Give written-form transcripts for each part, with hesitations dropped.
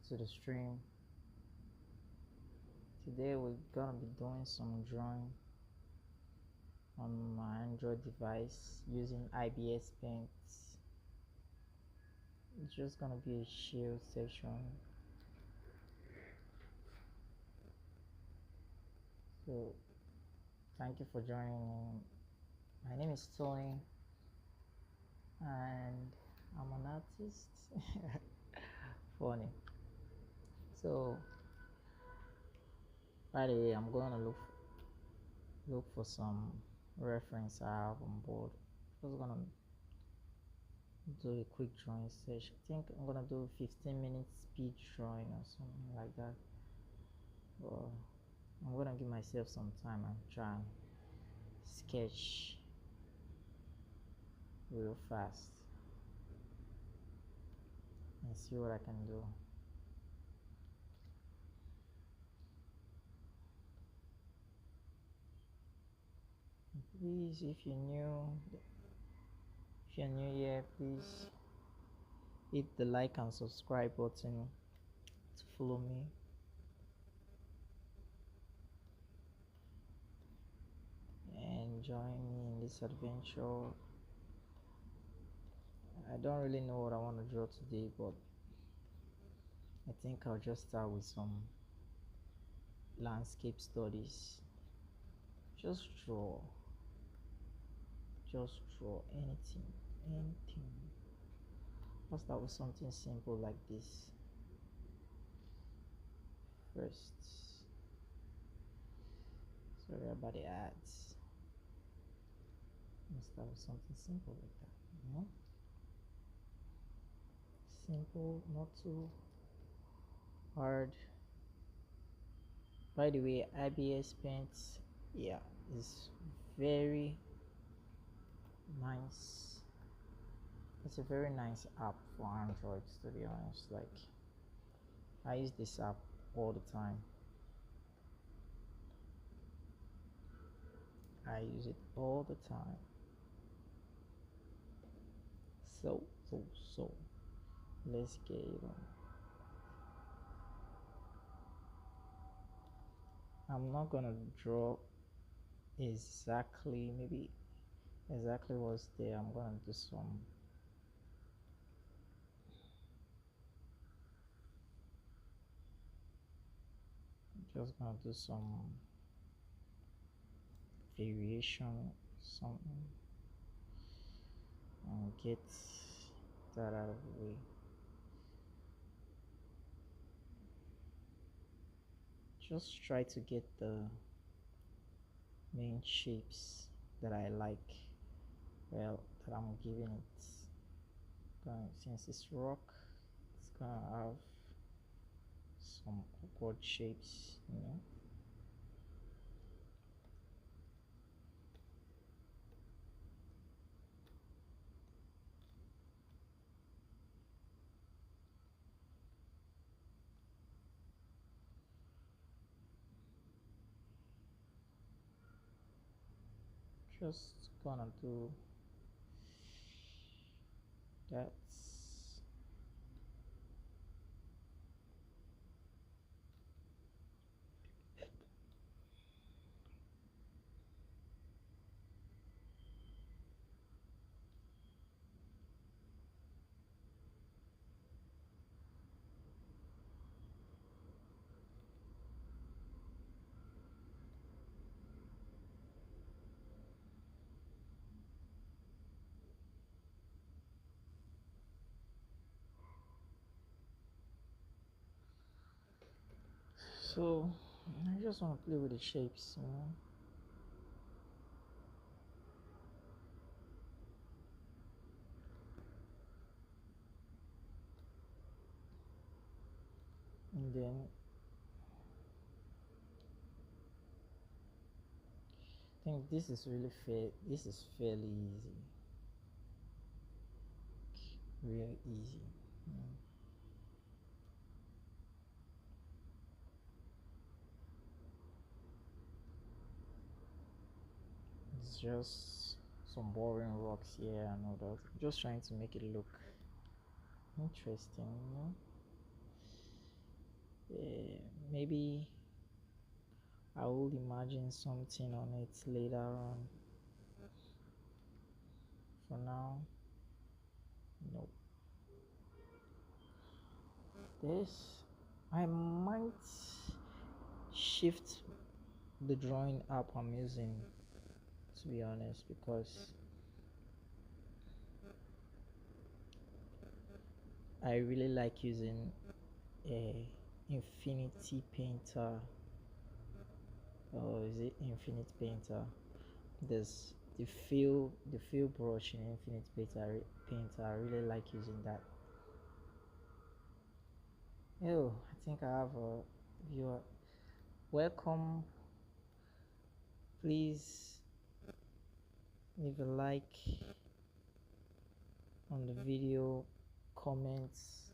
to the stream. Today we're gonna be doing some drawing on my Android device using IBS Paint. It's just gonna be a chill session. So thank you for joining. My name is Tony and I'm an artist. Funny. So by the way, I'm gonna look for some reference I have on board. Just gonna do a quick drawing session. I think I'm gonna do 15 minutes speed drawing or something like that. But I'm gonna give myself some time and try and sketch real fast and see what I can do. Please, if you're new here, please hit the like and subscribe button to follow me. And join me in this adventure. I don't really know what I want to draw today, but I think I'll just start with some landscape studies. Just draw anything. I'll start with something simple like this first. Sorry about the ads. Let's start with something simple like that. Simple, not too hard. By the way, IBS Paint, yeah, is very nice. It's a very nice app for Androids, to be honest. Like, I use this app all the time. I use it all the time. So let's get it on. I'm not gonna draw exactly what's there. I'm gonna do some just gonna do some variation, something, and get that out of the way. Just try to get the main shapes that I like, well, that I'm giving it. Since it's rock, it's gonna have some awkward shapes, Just gonna do that. So I just want to play with the shapes, and then I think this is really fair. This is fairly easy, real easy. It's just some boring rocks here and all that. Just trying to make it look interesting, maybe I will imagine something on it later on. For now, no. This I might shift the drawing app I'm using, to be honest, because I really like using a Infinity Painter, or is it Infinite Painter? There's the fill brush in Infinite Painter. I really like using that. Oh, I think I have a viewer. Welcome. Please leave a like on the video, comments,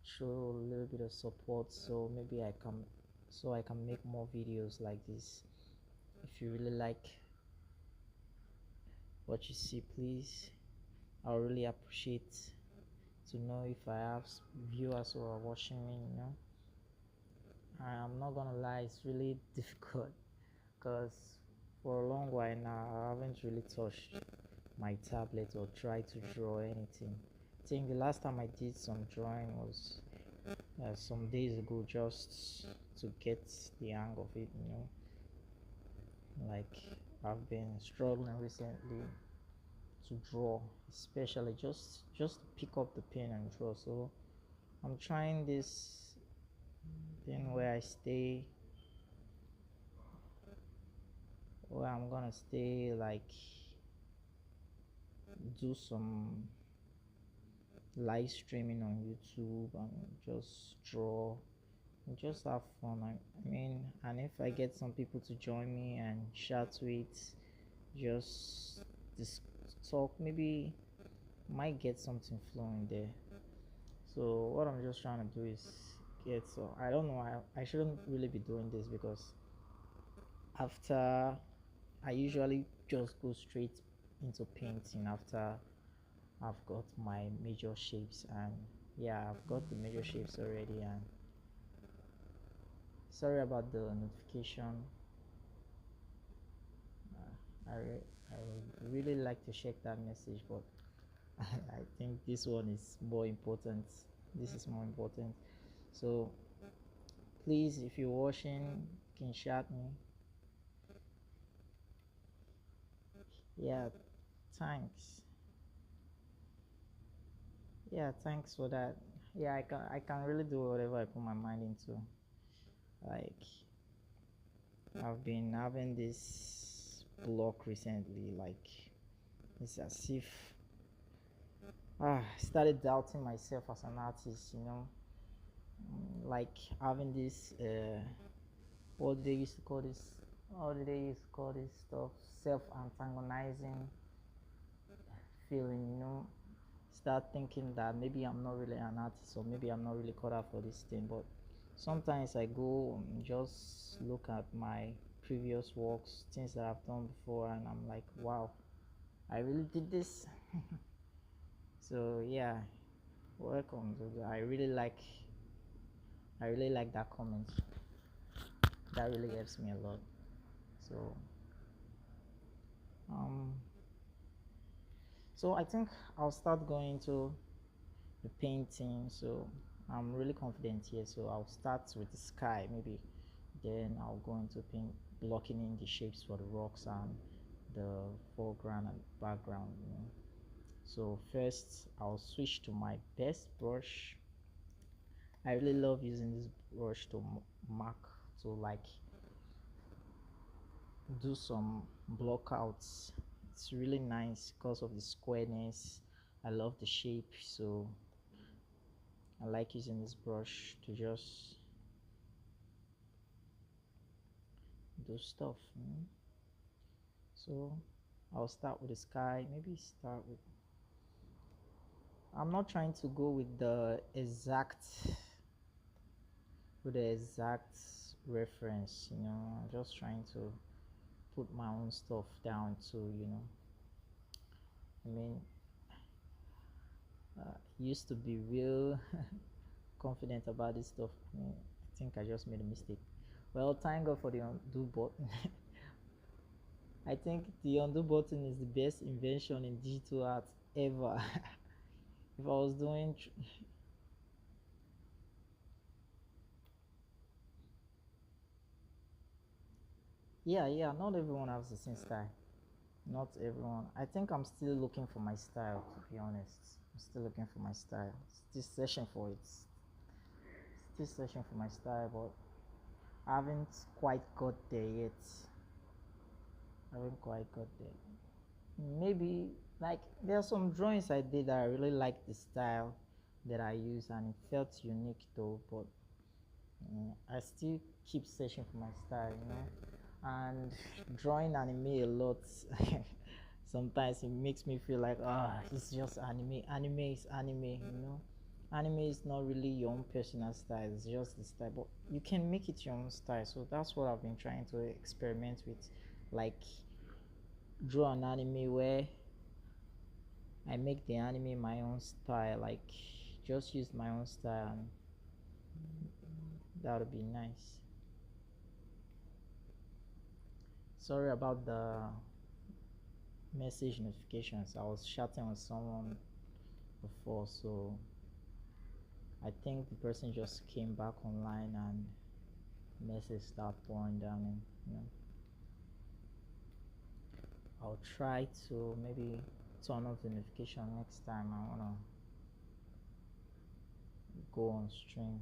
show a little bit of support, so maybe I can make more videos like this. If you really like what you see, please, I'll really appreciate to know if I have viewers who are watching me. I'm not gonna lie, it's really difficult because for a long while now I haven't really touched my tablet or tried to draw anything. I think the last time I did some drawing was some days ago, just to get the hang of it. Like, I've been struggling recently to draw, especially just to pick up the pen and draw. So I'm trying this thing where I'm gonna stay, like, do some live streaming on YouTube and just draw and just have fun. I mean, and if I get some people to join me and chat with, just this talk, maybe might get something flowing there. So what I'm just trying to do is so I don't know, I shouldn't really be doing this because after I usually just go straight into painting after I've got my major shapes. And yeah, I've got the major shapes already. And sorry about the notification. I would really like to check that message, but I think this one is more important. This is more important. So please, if you're watching, you can shout me. Yeah, thanks. Yeah, thanks for that. Yeah, I can really do whatever I put my mind into. Like, I've been having this block recently. Like, it's as if I started doubting myself as an artist. Like having this what do they used to call this? How do they used to call this stuff? Self-antagonizing feeling. Start thinking that maybe I'm not really an artist, or maybe I'm not really cut out for this thing. But sometimes I go and just look at my previous works, things that I've done before, and I'm like, wow, I really did this. So yeah, welcome. I really like that comment. That really helps me a lot. So um so I think I'll start going to the painting. So I'm really confident here, so I'll start with the sky, maybe then I'll go into paint, blocking in the shapes for the rocks and the foreground and background. So first I'll switch to my best brush. I really love using this brush to mark, to like do some blockouts. It's really nice because of the squareness. I love the shape, so I like using this brush to just do stuff. So I'll start with the sky. Maybe start with, I'm not trying to go with the exact reference. I'm just trying to put my own stuff down to. I mean, used to be real confident about this stuff. I think I just made a mistake. Well, thank God for the undo button. I think the undo button is the best invention in digital art ever. If I was doing yeah, yeah, not everyone has the same style. Not everyone. I think I'm still looking for my style, to be honest. I'm still looking for my style. Still searching for it. Still searching for my style, but I haven't quite got there yet. I haven't quite got there. Maybe like there are some drawings I did that I really like the style that I use and it felt unique though, but I still keep searching for my style, and drawing anime a lot. Sometimes it makes me feel like it's just anime is anime is not really your own personal style, it's just the style, but you can make it your own style. So that's what I've been trying to experiment with, like draw an anime where I make the anime my own style, like just use my own style, and that would be nice. Sorry about the message notifications. I was chatting with someone before, so I think the person just came back online and message start pouring down, and I'll try to maybe turn off the notification next time I wanna go on stream.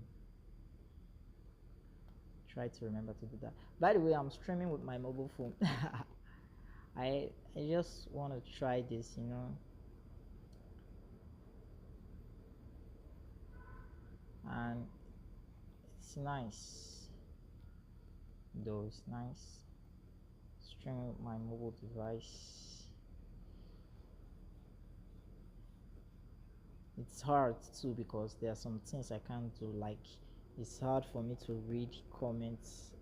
Try to remember to do that. By the way, I'm streaming with my mobile phone. I just want to try this, and it's nice. Though it's nice. Streaming with my mobile device. It's hard too because there are some things I can't do. Like it's hard for me to read comments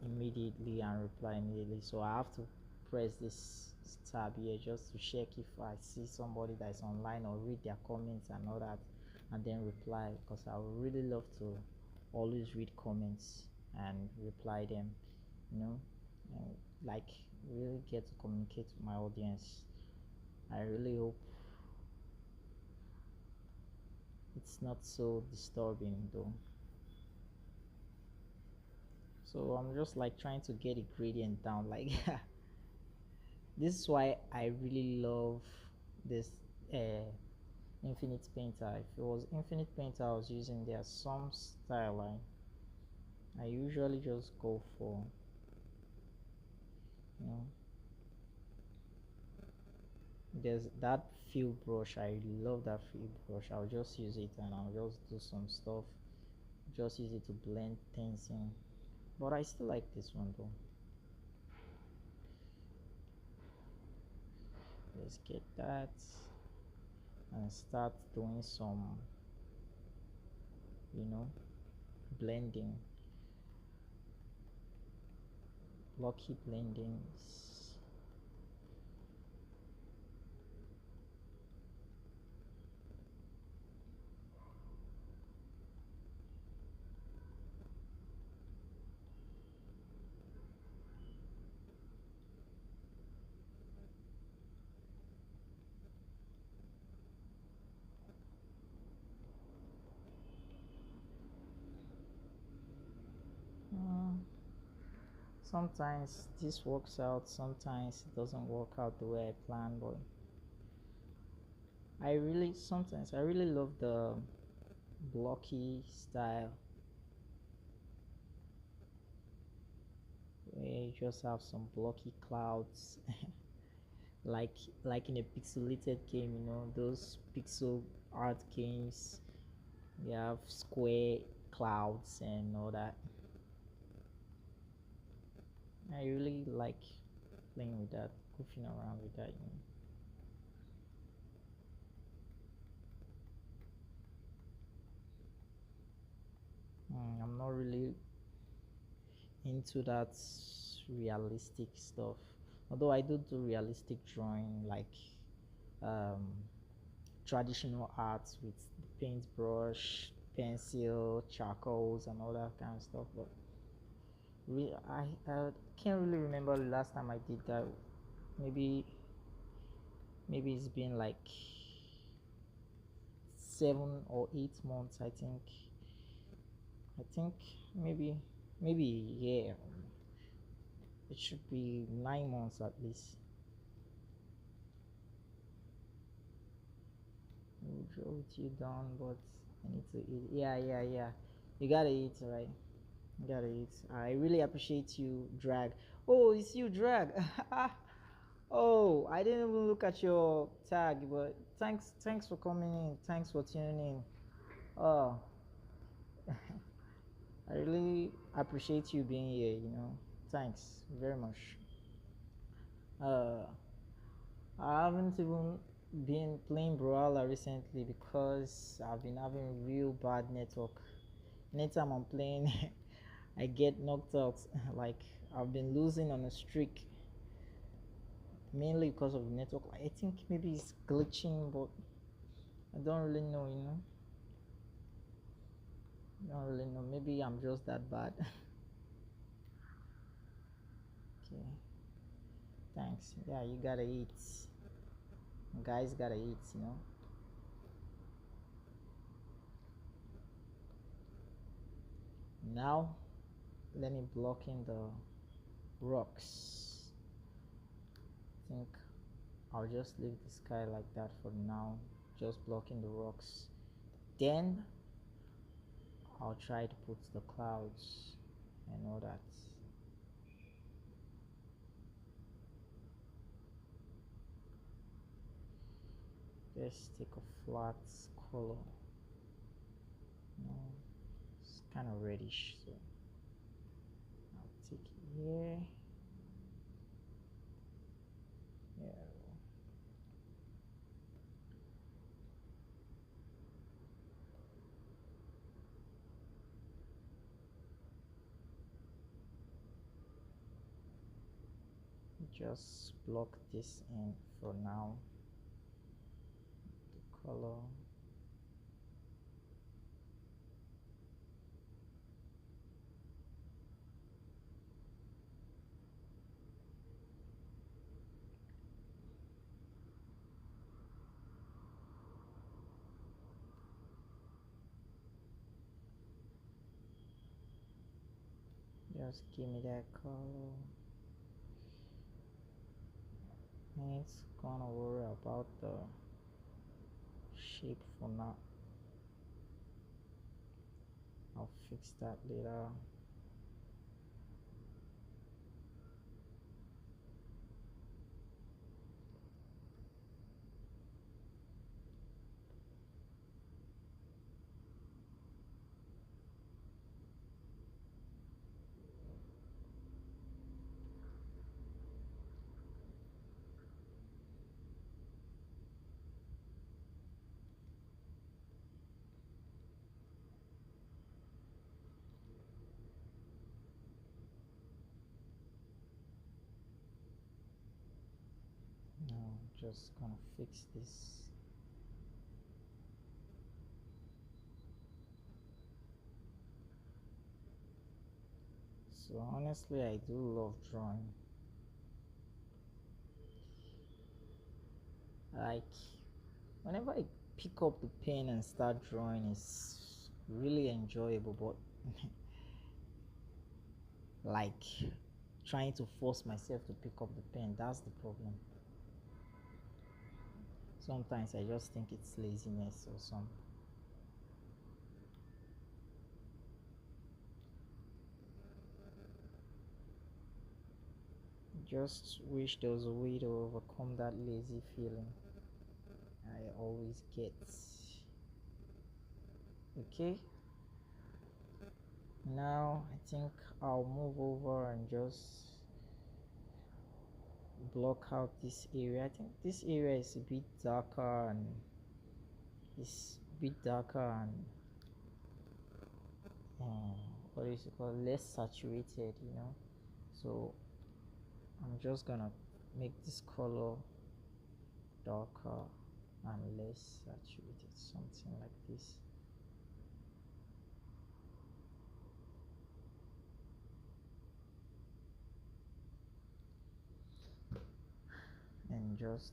immediately and reply immediately. So I have to press this tab here just to check if I see somebody that is online or read their comments and all that, and then reply, because I would really love to always read comments and reply them, and like really get to communicate with my audience. I really hope it's not so disturbing though. So I'm just like trying to get a gradient down, like this is why I really love this uh, Infinite Painter. If it was Infinite Painter I was using, there's some style I usually just go for, you know there's that field brush. I love that field brush. I'll just use it and I'll just do some stuff, just use it to blend things in, but I still like this one though. Let's get that and start doing some you know blending, blocky blendings. Mm, Sometimes this works out, sometimes it doesn't work out the way I planned, but I really love the blocky style where you just have some blocky clouds, like in a pixelated game, those pixel art games. You have square clouds and all that. I really like playing with that, goofing around with that. I'm not really into that realistic stuff. Although I do realistic drawing, like um, traditional arts with the paintbrush, pencil, charcoals, and all that kind of stuff. But I can't really remember the last time I did that. Maybe it's been like 7 or 8 months. I think maybe yeah, it should be 9 months at least. We'll draw with you down, but I need to eat. Yeah. You gotta eat, right? You gotta eat. I really appreciate you, Drag. Oh, it's you, Drag. Oh, I didn't even look at your tag, but thanks for coming in. Thanks for tuning in. Oh, I really appreciate you being here. Thanks very much. Uh, I haven't even been playing Brawler recently because I've been having real bad network. Anytime I'm playing, I get knocked out. Like I've been losing on a streak, mainly because of the network. I think maybe it's glitching, but I don't really know. Don't really know. Maybe I'm just that bad. Okay. Thanks. Yeah, you gotta eat. Guys gotta eat. Now, let me block in the rocks. I think I'll just leave the sky like that for now. Just blocking the rocks. Then I'll try to put the clouds and all that. Just take a flat color. It's kind of reddish, so I'll take it here. Yeah. Just block this in for now. The color. Just give me that color. It's gonna worry about the shape for now. I'll fix that later. Now just gonna fix this. So honestly, I do love drawing. Like whenever I pick up the pen and start drawing, it's really enjoyable, but like trying to force myself to pick up the pen, that's the problem. Sometimes I just think it's laziness or something. Just wish there was a way to overcome that lazy feeling I always get. Okay, now I think I'll move over and just block out this area. I think this area is a bit darker and what is it called, less saturated. So I'm just gonna make this color darker and less saturated, something like this. just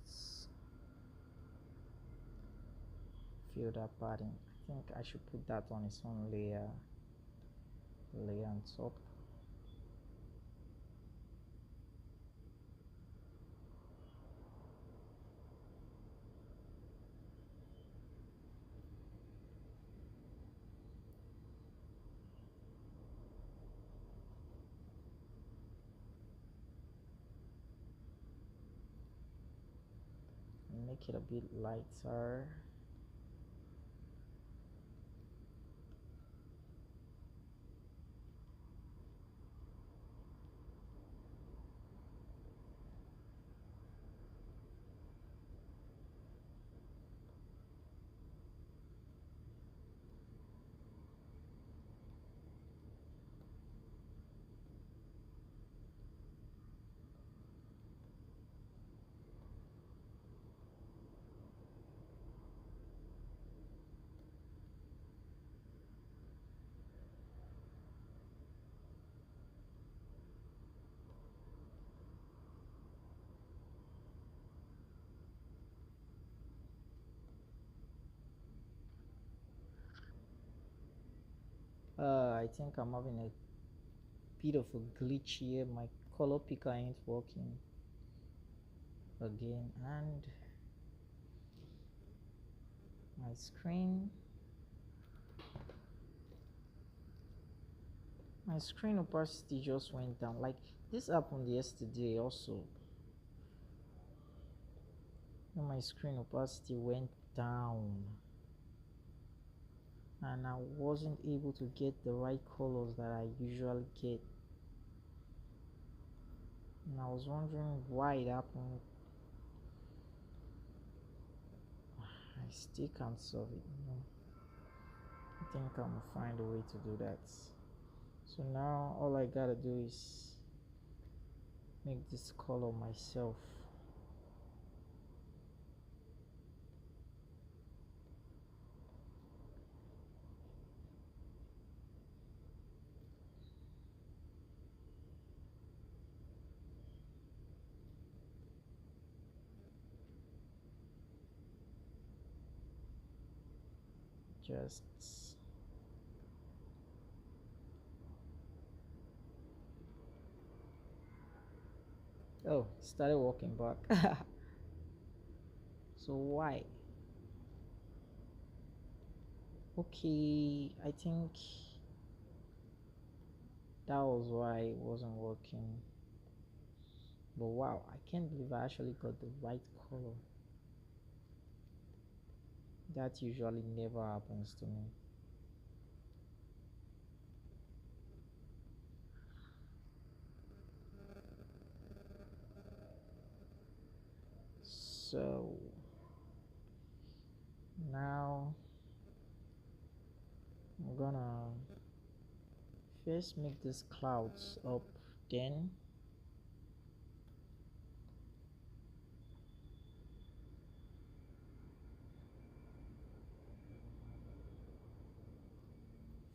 fill that padding. I think I should put that on its own layer on top. Make it a bit lighter. I think I'm having a bit of a glitch here. My color picker ain't working again, and my screen opacity just went down. Like this happened yesterday also. My screen opacity went down and I wasn't able to get the right colors that I usually get, and I was wondering why it happened. I still can't solve it. I think I'm gonna find a way to do that. So now all I gotta do is make this color myself. Just oh, started walking back. So why? Okay, I think that was why it wasn't working. But wow, I can't believe I actually got the right color. That usually never happens to me. So now I'm gonna first make these clouds up, then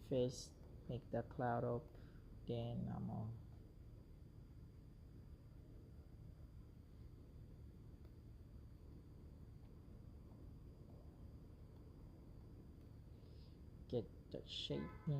first make the cloud up, then I'm gonna get the shape in.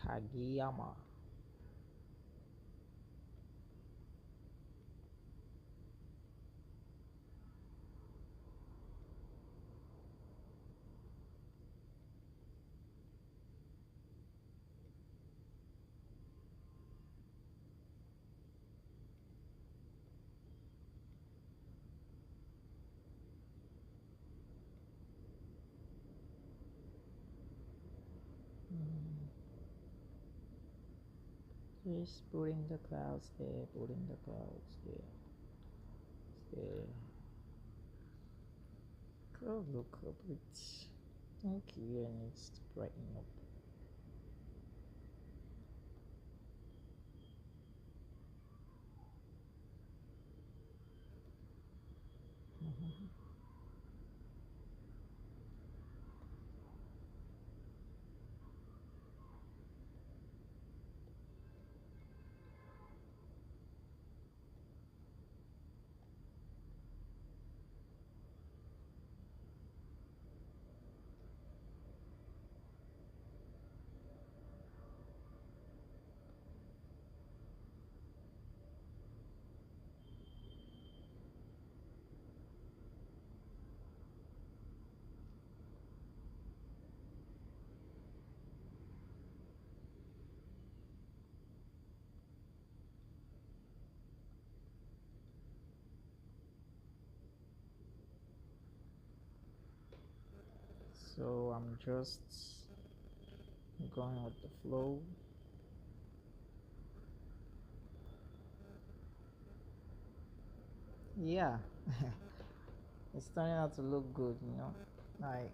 Kageyama. Just putting the clouds there, putting the clouds there. There. Cloud look a bit. Okay, it needs to brighten up. So I'm just going with the flow. Yeah, it's turning out to look good, you know. I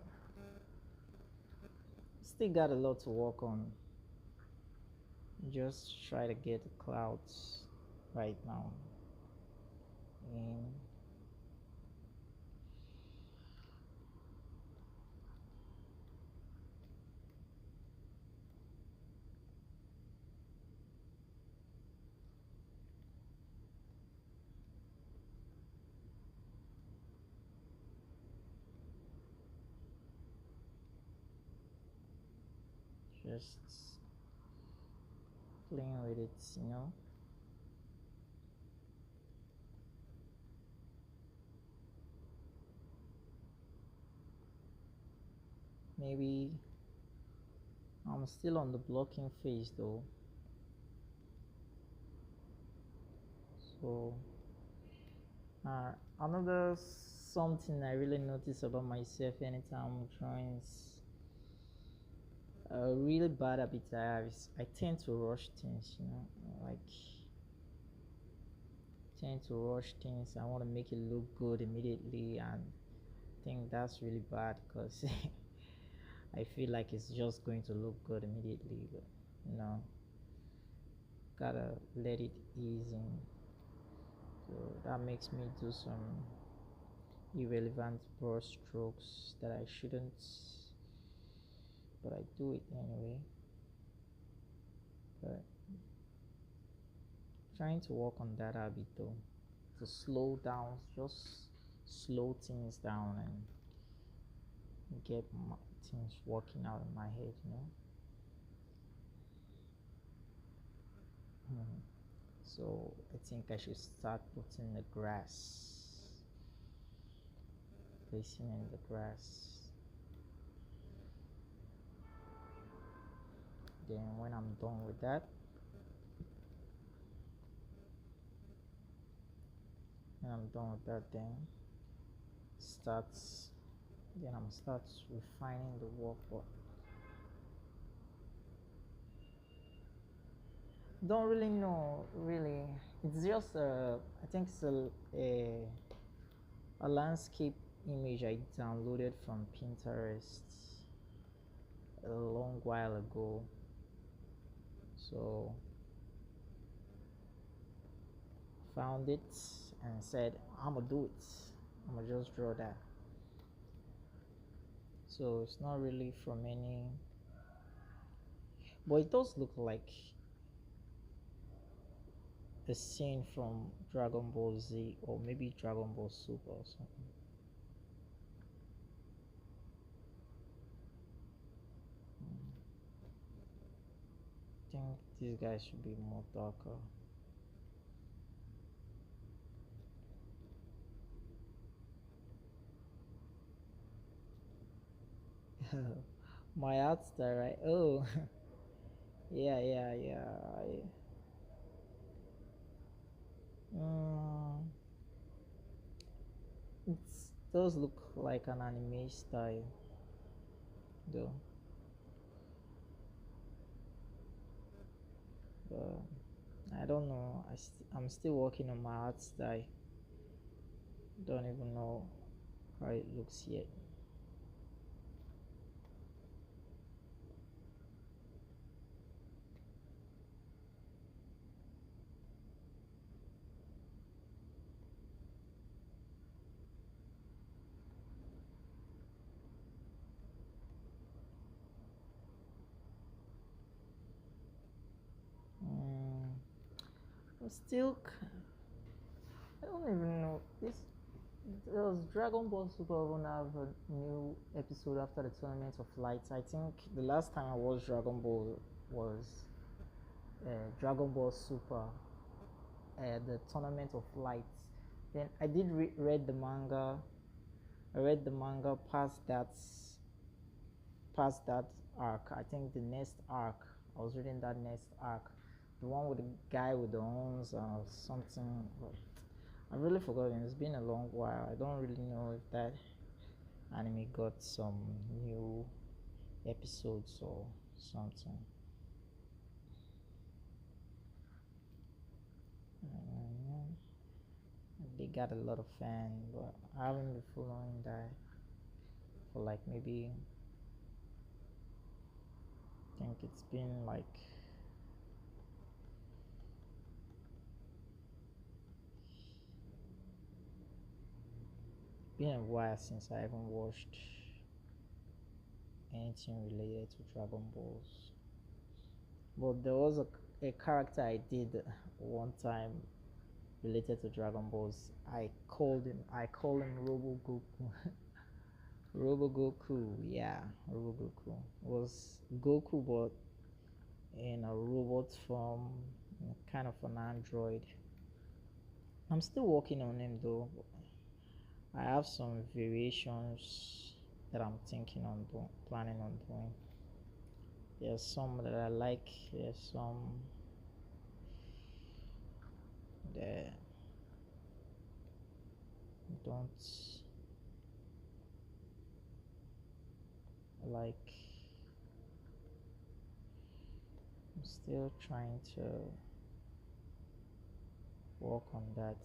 still got a lot to work on. Just try to get the clouds right now. And just playing with it, you know. Maybe I'm still on the blocking phase though. So another something I really notice about myself anytime I'm drawing is a really bad habit I have is I tend to rush things, you know, like tend to rush things. I want to make it look good immediately, and I think that's really bad because I feel like it's just going to look good immediately, but you know, gotta let it ease in. So that makes me do some irrelevant brush strokes that I shouldn't, but I do it anyway. But trying to work on that habit though, to slow down, just slow things down and get things working out in my head, you know. Hmm. So I think I should start putting the grass, placing in the grass. Then when I'm done with that, then starts then I'm start refining the work. But don't really know really. It's just I think it's a landscape image I downloaded from Pinterest a long while ago. So found it and said I'm gonna do it. I'm gonna just draw that. So it's not really from any, but it does look like a scene from Dragon Ball Z or maybe Dragon Ball Super or something. I think these guys should be more darker. My art style, right? Oh, yeah, yeah, yeah. Mm, it does look like an anime style, though. But I don't know. I'm still working on my art style. Don't even know how it looks yet. Mm, I'm still. I don't even know. Does Dragon Ball Super even have a new episode after the Tournament of Light? I think the last time I watched Dragon Ball was Dragon Ball Super, the Tournament of Light. Then I did read the manga. I read the manga past that arc. I think the next arc. I was reading that next arc, the one with the guy with the horns or something. But I've really forgotten. It's been a long while. I don't really know if that anime got some new episodes or something. Uh, they got a lot of fans, but I haven't been following that for like maybe. I think it's been like been a while since I haven't watched anything related to Dragon Balls. But there was a character I did one time related to Dragon Balls. I call him Robo Goku. Robo Goku, yeah, Robo Goku was Goku, but in a robot form, kind of an android. I'm still working on him though. I have some variations that I'm thinking on doing, planning on doing. There's some that I like. There's some that don't like. I'm still trying to work on that.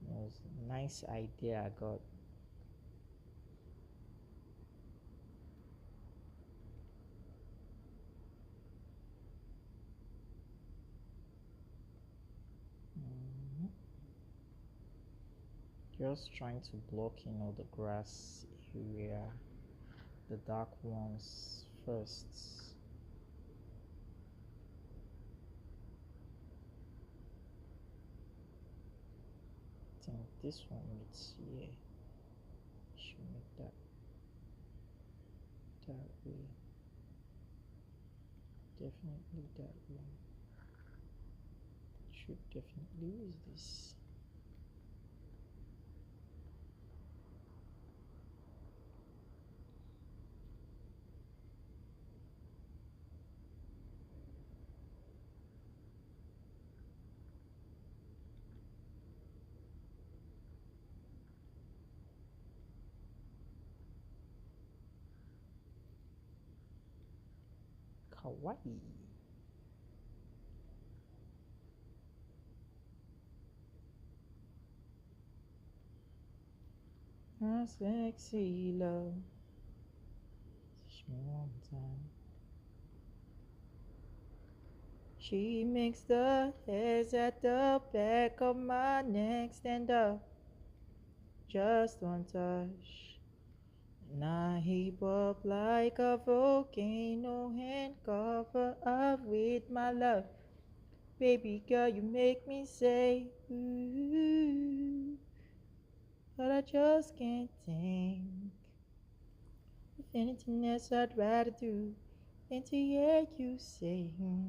It was a nice idea I got. Mhm. Just trying to block in all the grass area, the dark ones first. I think this one it's here. Should make that way. Definitely that way. Should definitely use this. Kawaii. My sexy love. Touch me one time. She makes the hairs at the back of my neck stand up. Just one touch. And I heap up like a volcano and cover up with my love. Baby girl, you make me say, ooh, but I just can't think of anything else I'd rather do than to hear you sing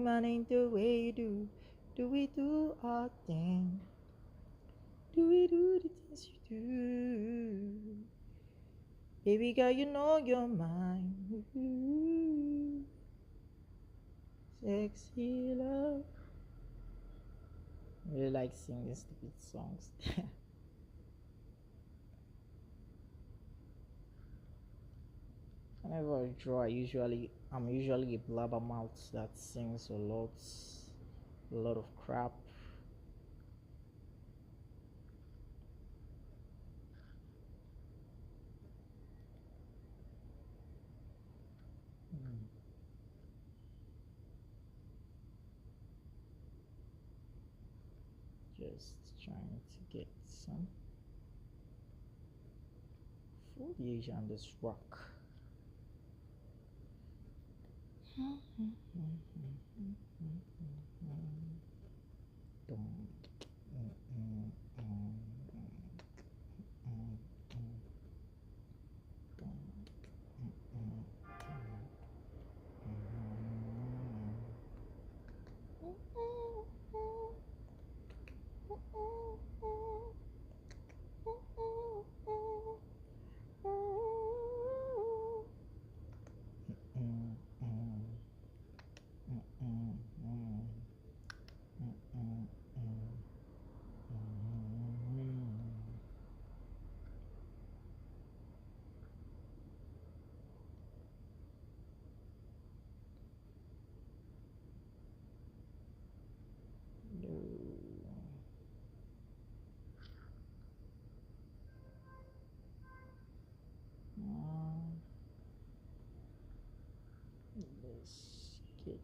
my name the way you do. Do we do our thing? Do we do the things you do? Baby girl, you know you're mine. Ooh, sexy love. I really like singing stupid songs. And Whenever I draw, I'm usually a blabbermouth that sings a lot of crap. Mm. Just trying to get some foliage on this rock. Let's get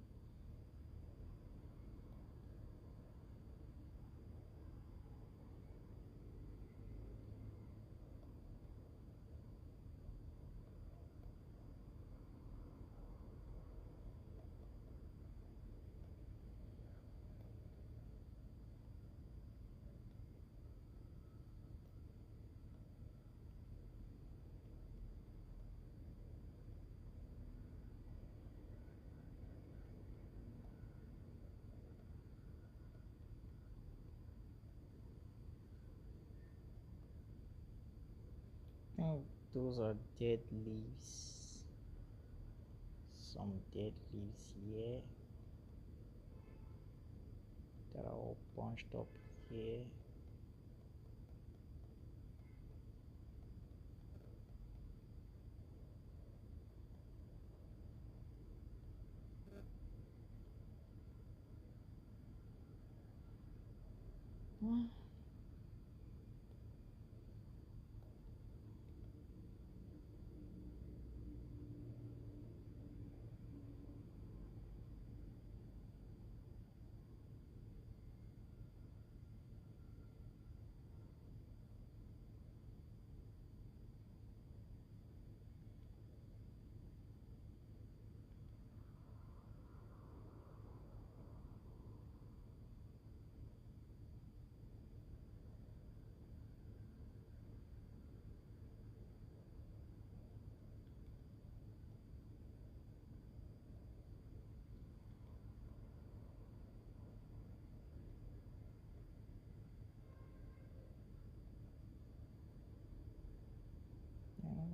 I think those are dead leaves. Some dead leaves here that are all bunched up here.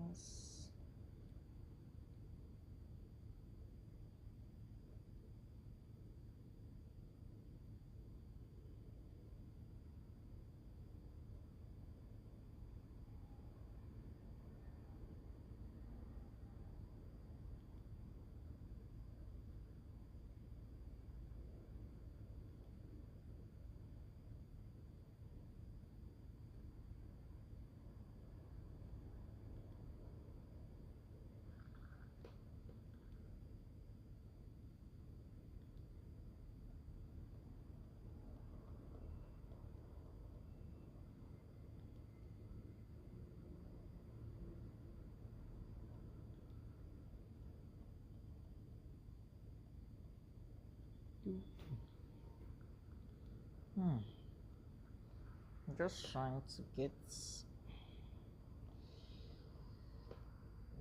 Yes. Hmm. I'm just trying to get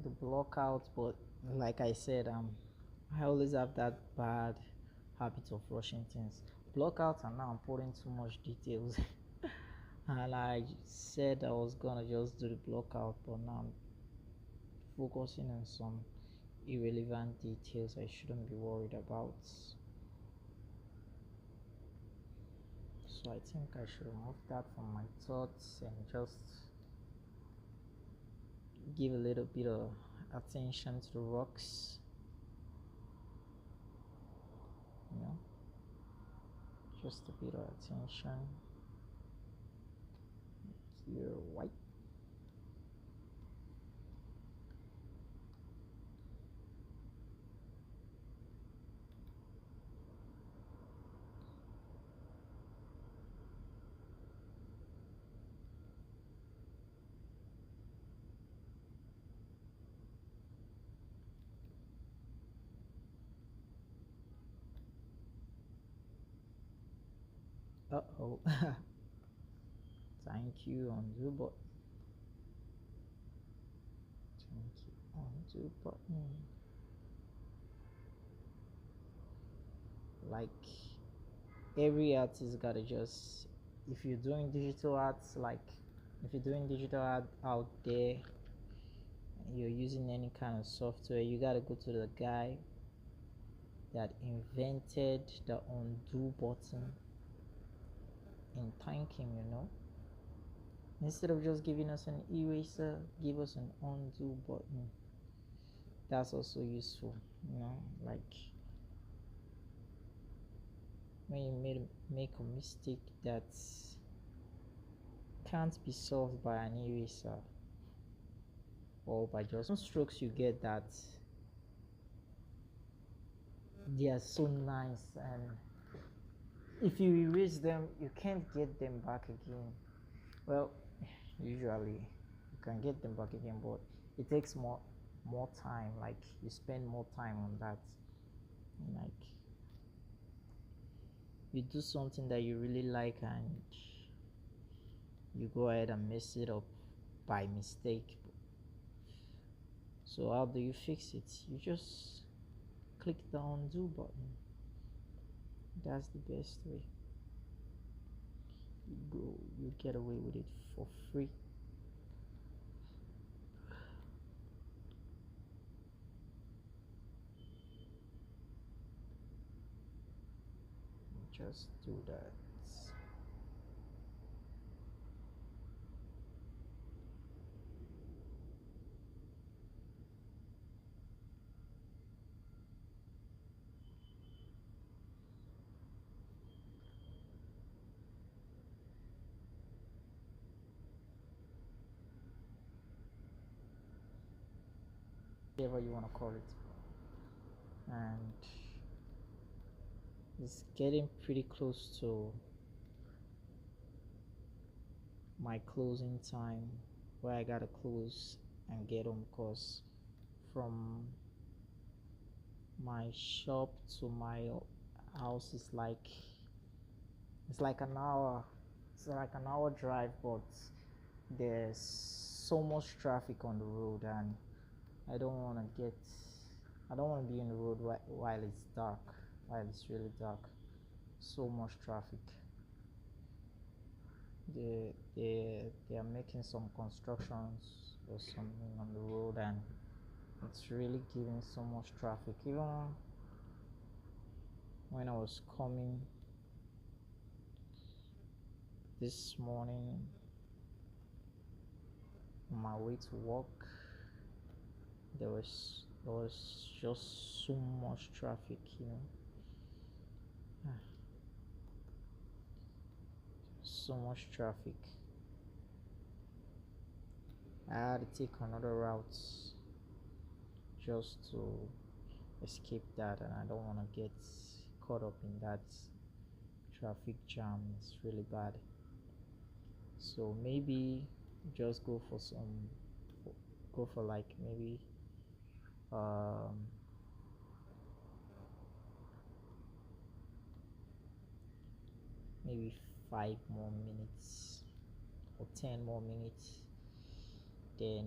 the block out, but like I said, I always have that bad habit of rushing things. Block out, and now I'm putting too much details. And I said I was gonna just do the block out, but now I'm focusing on some irrelevant details I shouldn't be worried about. So I think I should remove that from my thoughts and just give a little bit of attention to the rocks, you know, just a bit of attention. Here, white. Uh-oh. Thank you, undo button. Thank you, undo button. Like every artist gotta just, if you're doing digital arts, like if you're doing digital art out there, you're using any kind of software, you gotta go to the guy that invented the undo button and thank him, you know. Instead of just giving us an eraser, give us an undo button. That's also useful, you know, like when you make a mistake that can't be solved by an eraser or by just some strokes you get that they are so nice, and if you erase them you can't get them back again. Well, usually you can get them back again, but it takes more time, like you spend more time on that. Like you do something that you really like and you go ahead and mess it up by mistake. So how do you fix it? You just click the undo button. That's the best way. You get away with it for free. Just do that. Whatever you want to call it. And it's getting pretty close to my closing time, where I gotta close and get home, because from my shop to my house is like, it's like an hour, it's like an hour drive, but there's so much traffic on the road, and I don't want to get, I don't want to be in the road while it's dark, while it's really dark. So much traffic. They are making some constructions or something on the road, and it's really giving so much traffic. Even when I was coming this morning on my way to work, there was just so much traffic, you know. So much traffic. I had to take another route just to escape that, and I don't want to get caught up in that traffic jam. It's really bad. So maybe just go for like um maybe 5 more minutes or 10 more minutes, then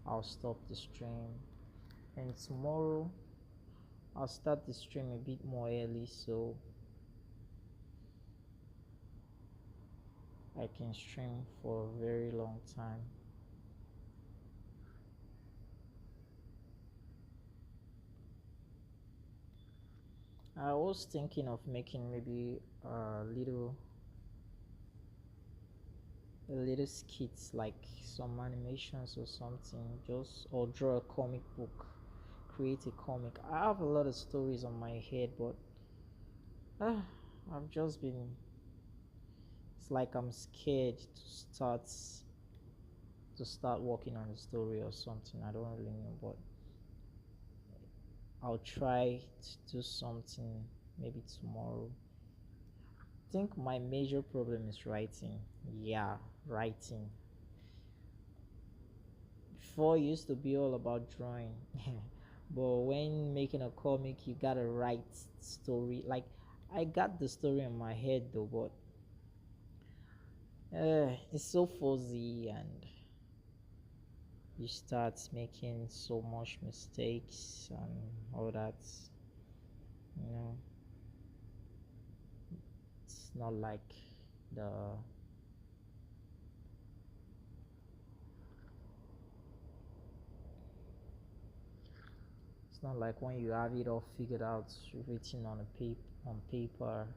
I'll stop the stream, and tomorrow I'll start the stream a bit more early so I can stream for a very long time. I was thinking of making maybe a little a little skits like some animations or something, just or draw a comic book, create a comic. I have a lot of stories on my head, but uh, I've just been, it's like I'm scared to start working on a story or something. I don't really know, but I'll try to do something maybe tomorrow. I think my major problem is writing. Yeah, writing. Before it used to be all about drawing. But when making a comic, you gotta write story. Like I got the story in my head though, but it's so fuzzy and you start making so much mistakes and all that. You know, it's not like the it's not like when you have it all figured out, written on paper.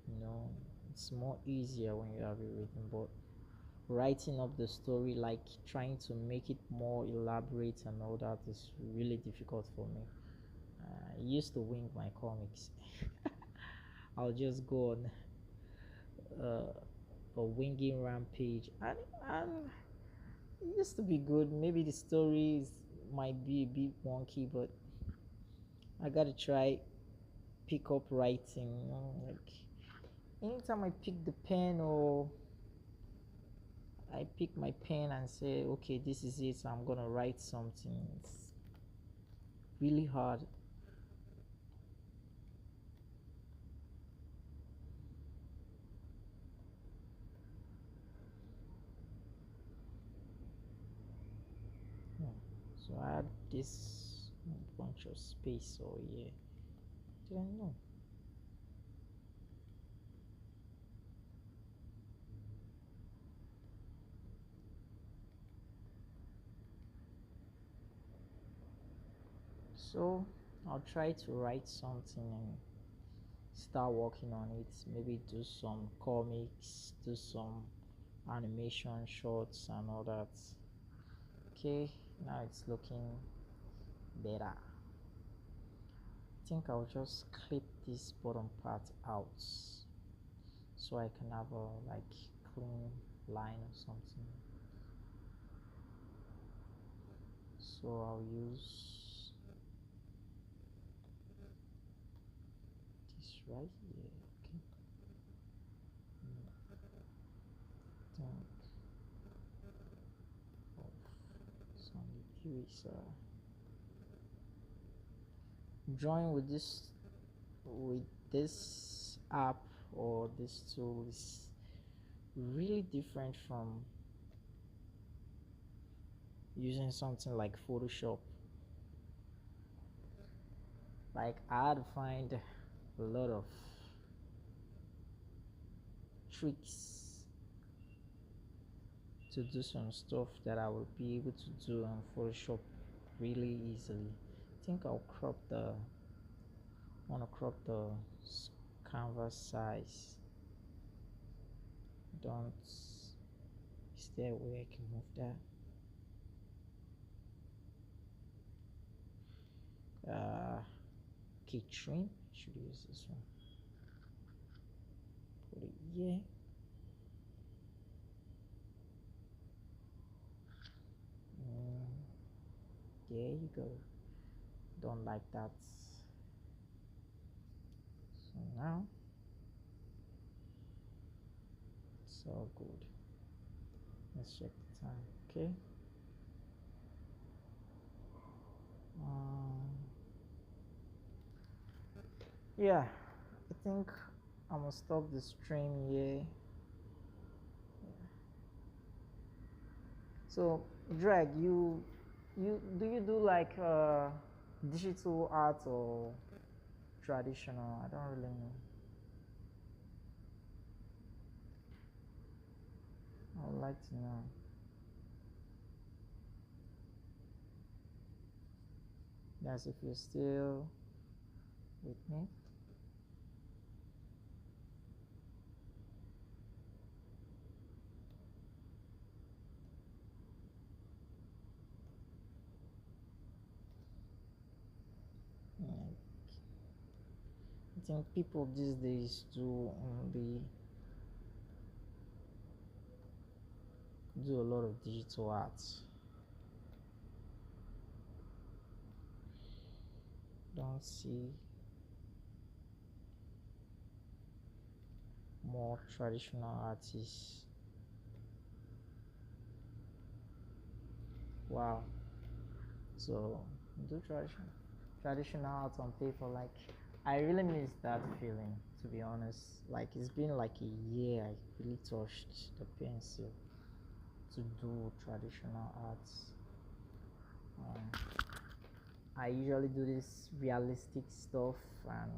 You know, it's more easier when you have it written, but writing up the story, like trying to make it more elaborate and all that, is really difficult for me. I used to wing my comics. I'll just go on uh, a winging rampage, and it used to be good. Maybe the stories might be a bit wonky, but I gotta try pick up writing. You know, like anytime I pick the pen or I pick my pen and say, okay, this is it, so I'm gonna write something. It's really hard. Yeah. So I had this bunch of space, so yeah, didn't know. So I'll try to write something and start working on it. Maybe do some comics, do some animation shorts and all that. Okay, now it's looking better. I think I'll just clip this bottom part out so I can have a like clean line or something. So I'll use this right here. Okay. Think of some eraser. Drawing with this app or this tool is really different from using something like Photoshop. Like I had to find a lot of tricks to do some stuff that I will be able to do on Photoshop really easily. I think I'll want to crop the canvas size. Don't, is there a way I can move that? Okay, trim, should use this one. Put it here. Mm, there you go. Don't like that. So now it's all good. Let's check the time. Okay. Um, yeah, I think I'm gonna stop the stream here. So, Drag, you do like digital art or traditional? I don't really know. I would like to know. Yes, if you're still with me. think people these days do a lot of digital art. Don't see more traditional artists. Wow. So do traditional art on paper. Like I really miss that feeling, to be honest. Like it's been like a year I really touched the pencil to do traditional arts. Um, I usually do this realistic stuff, and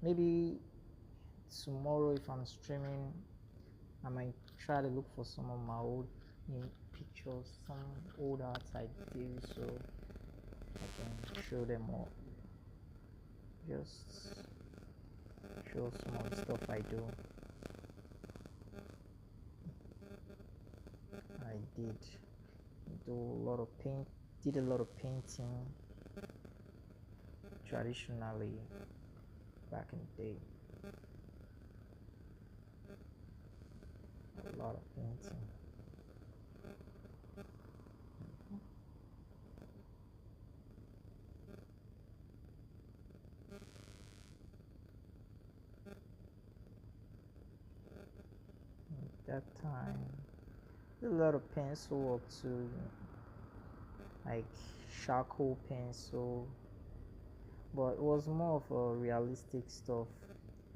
maybe tomorrow if I'm streaming, I might try to look for some of my old pictures, some old arts I did, so I can show them all. Just show some of the stuff I do. I do a lot of did a lot of painting traditionally back in the day. A lot of painting. At that time, did a lot of pencil work too, like charcoal pencil, but it was more of a realistic stuff.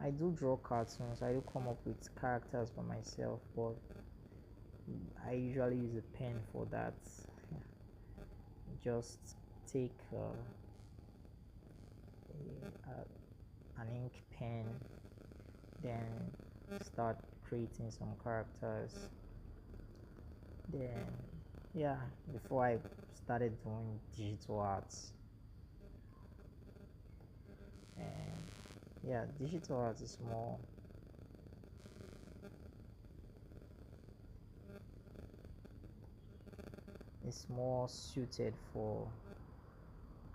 I do draw cartoons, I do come up with characters by myself, but I usually use a pen for that. Just take an ink pen, then start creating some characters. Then, yeah, before I started doing digital arts, and yeah, digital art is more suited for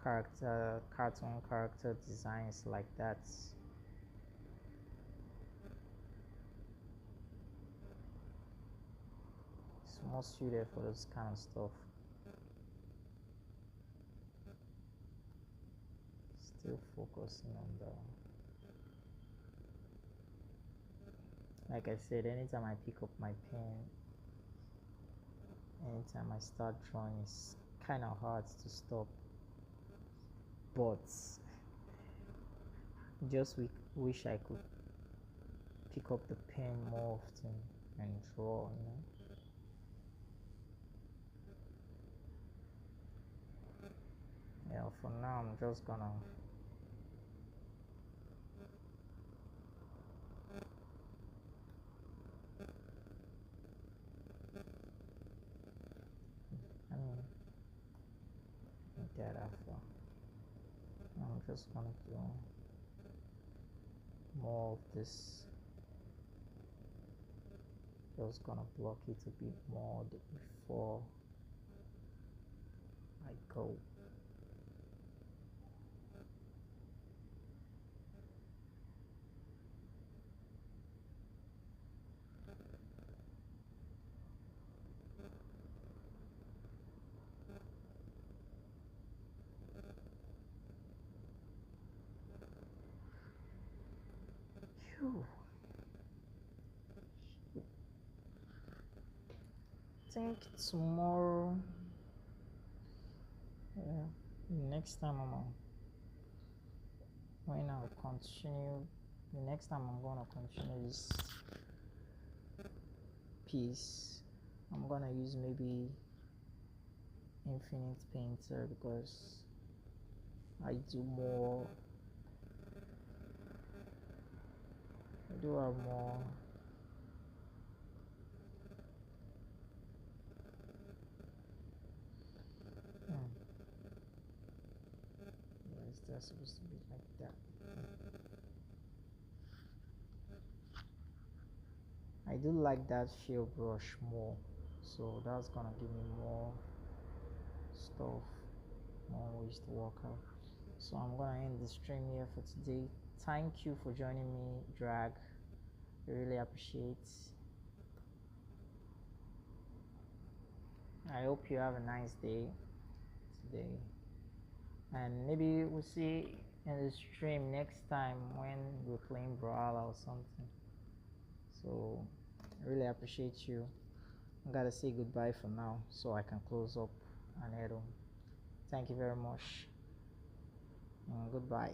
cartoon character designs like that. It's more suited for those kind of stuff. Still focusing on the, like I said, anytime I pick up my pen, anytime I start drawing, it's kind of hard to stop, but just wish I could pick up the pen more often and draw, Yeah, for now I'm just gonna I mean that after I'm just gonna do more of this, just gonna block it a bit more before I go. Phew. I think tomorrow, yeah, next time when I'll continue, the next time I'm gonna continue this piece, I'm gonna use maybe Infinite Painter because I do have more yes, that's supposed to be like that. I do like that field brush more, so that's gonna give me more stuff, more ways to work out. So I'm gonna end the stream here for today. Thank you for joining me, Drag. I really appreciate. I hope you have a nice day today, and maybe we'll see in the stream next time when we're playing Brawler or something. So I really appreciate you. I gotta say goodbye for now so I can close up and head home. Thank you very much, and goodbye.